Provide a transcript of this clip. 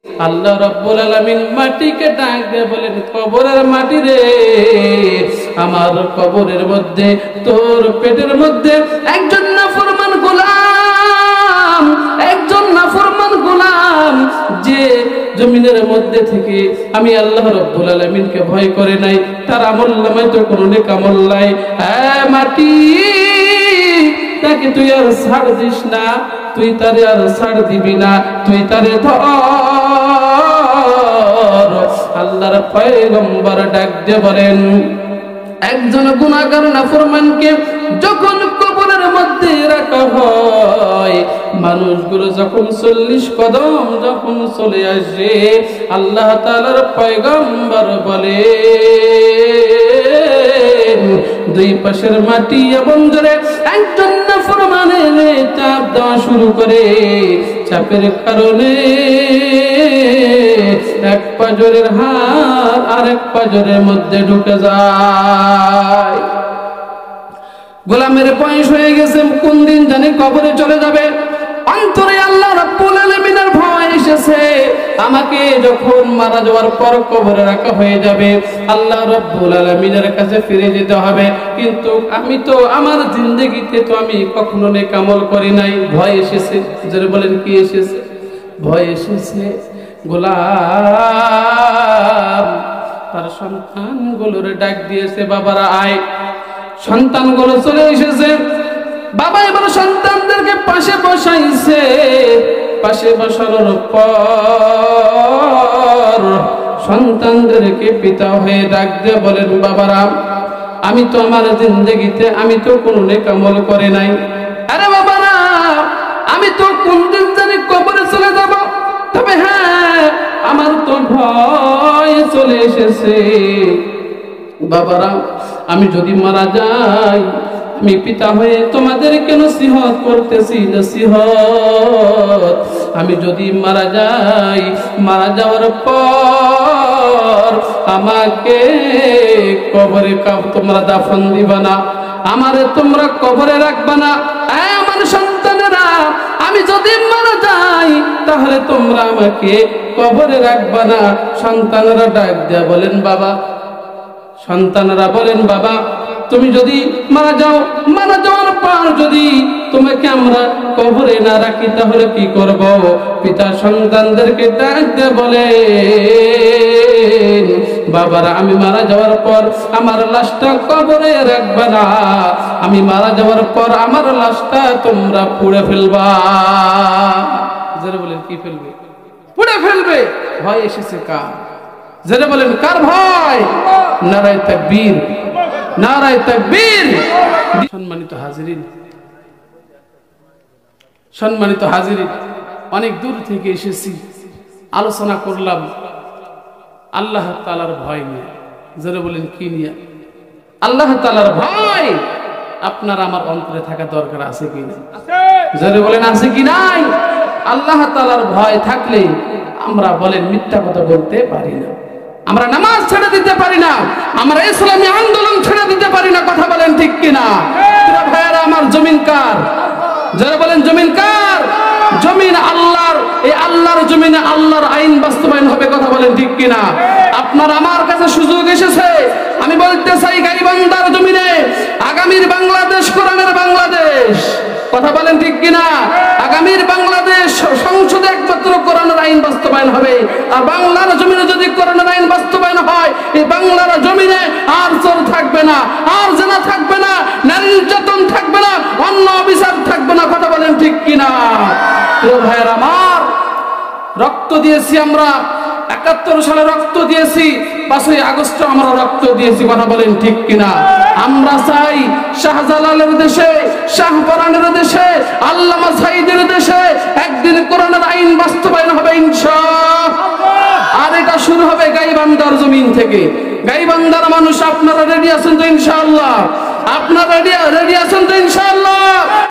আল্লাহ রাব্বুল আলামিন মাটিকে ডাক দিয়ে বলেন, কবরের মাটি রে, আমার কবরের মধ্যে তোর পেটের মধ্যে একজন নাফরমান গোলাম, একজন নাফরমান গোলাম যে জমিনের মধ্যে থেকে আমি আল্লাহ রাব্বুল আলামিনকে ভয় করে নাই, তার আমলনামায় তো কোনো নেক আমল নাই। মাটি, তাকে তুই আর ছাড় দিস না, তুই তারে আর ছাড় দিবি না, তুই তারে ধর। আল্লাহর পয়গম্বর ডাক দিয়ে বলেন, একজন গুনাহগার নাফরমানকে যখন কবরের মধ্যে রাখা হয়, মানুষগুলো যখন 40 কদম যখন চলে আসে, আল্লাহ তাআলার পয়গম্বর বলে, দুই পাশের মাটি এমন জোরে একজন নাফরমানের চাপ দেওয়া শুরু করে, চাপের কারণে এক পাজরের হাত আরেক পাজরের মধ্যে ঢুকে যায়। গোলামের বয়স হয়ে গেছে, কোন দিন জানি কবরে চলে যাবে। অন্তরে আল্লাহ রাব্বুল আলামিনের ভয় এসেছে, আমাকে যখন মারা যাওয়ার পর কবরে রাখা হয়ে যাবে, আল্লাহ রাব্বুল আলামিনের কাছে ফিরে যেতে হবে। কিন্তু আমি তো আমার জিন্দেগিতে তো আমি কখনো নেক আমল করি নাই। ভয় এসেছে। যারা বলেন কি এসেছে? ভয় এসেছে। গোলাম তার সন্তানগুলোর ডাক দিয়েছে, বাবারা আয়। সন্তানগুলো চলে এসেছে। বাবা এবার সন্তানদেরকে পাশে বসাইছে। পাশে বসানোর পর সন্তানদেরকে পিতা হয়ে ডাক দিয়ে বলেন, বাবারা আমি তো আমার জিন্দেগিতে আমি তো কোনো নেক আমল করে নাই। আরে বাবারা, আমি তো কোন দিন জানি কবরে চলে যাব, তবে হ্যাঁ আমার তো ভয় চলে এসেছে। বাবারা আমি যদি মারা যাই, আমি পিতা হয়ে তোমাদেরকে নসিহত করতেছি, নসিহত। আমি যদি মারা যাই, মারা যাওয়ার পর আমাকে কবরে তোমরা দাফন দিবা না, আমারে তোমরা কবরে রাখবা না। আমার সন্তানেরা, আমি যদি মারা যাই তাহলে তোমরা আমাকে কবরে রাখবা না। সন্তানেরা ডাক দেয়া বলেন, বাবা, সন্তানেরা বলেন, বাবা তুমি যদি মারা যাও, মারা যাওয়ার পর যদি তোমাকে আমরা কবরে না রাখি তাহলে কি করব? পিতা সন্তানদেরকে ডাক দিয়ে বলে, বাবারা আমি মারা যাওয়ার পর আমার লাশটা কবরে রাখবে না, আমি মারা যাওয়ার পর আমার লাশটা তোমরা পুড়ে ফেলবা। যারা বলেন কি ফেলবে? পুড়ে ফেলবে। ভয় এসেছে কার? যারা বলেন কার ভয়? নারায়ে তাকবীর, নারায়ে তাকবীর। সম্মানিত হাজিরিন, সম্মানিত হাজিরিন, অনেক দূর থেকে এসেছি, আলোচনা করলাম আল্লাহ তাআলার ভয় নিয়ে। যারা বলেন কি নিয়ে? আল্লাহ তাআলার ভয় আপনার আমার অন্তরে থাকা দরকার আছে কি না? যারা বলেন আছে কি নাই? আল্লাহ তাআলার ভয় থাকলে আমরা বলেন মিথ্যা কথা বলতে পারি না, আমরা নামাজ ছেড়ে দিতে পারি না, আমরা ইসলামী আন্দোলন ছেড়ে দিতে পারি না। কথা বলেন ঠিক কিনা? ভাইয়ারা আমার, জমিন কার? যারা বলেন জমিন কার? জমিন আল্লাহর। এই আল্লাহর জমিনে আল্লাহর আইন বাস্তবায়ন হবে। কথা বলেন ঠিক কিনা? আপনার আমার কাছে সুযোগ এসেছে, আমি বলতে চাই গাইবান্ধার জমিনে আগামীর বাংলাদেশ কোরআনের বাংলাদেশ। কথা বলেন ঠিক কিনা? আগামীর বাংলাদেশ সংসদে একমাত্র কোরআনের আইন বাস্তবায়ন হবে। আর বাংলার জমিনে যদি কোরআনের আইন বাস্তবায়ন হয়, এই বাংলার জমিনে আর চোর থাকবে না, আর জেনা থাকবে না, নারী নির্যাতন থাকবে না, অন্য অবিচার থাকবে না। কথা বলেন ঠিক কিনা? প্রিয় ভাইয়েরা আমার, রক্ত দিয়েছি আমরা, ৭১ সালে রক্ত দিয়েছি, ৫ই আগস্ট আমরা রক্ত দিয়েছি। কথা বলেন ঠিক কিনা? আমরা চাই শাহজালালের দেশে, শাহপরানের দেশে, আল্লামা সাঈদের দেশে একদিন কোরআনের আইন বাস্তবায়ন হবে ইনশাআল্লাহ। আর এটা শুরু হবে গাইবান্ধার জমিন থেকে। গাইবান্ধার মানুষ আপনারা রেডি আছেন তো ইনশাআল্লাহ? আপনারা রেডি আছেন তো ইনশাআল্লাহ?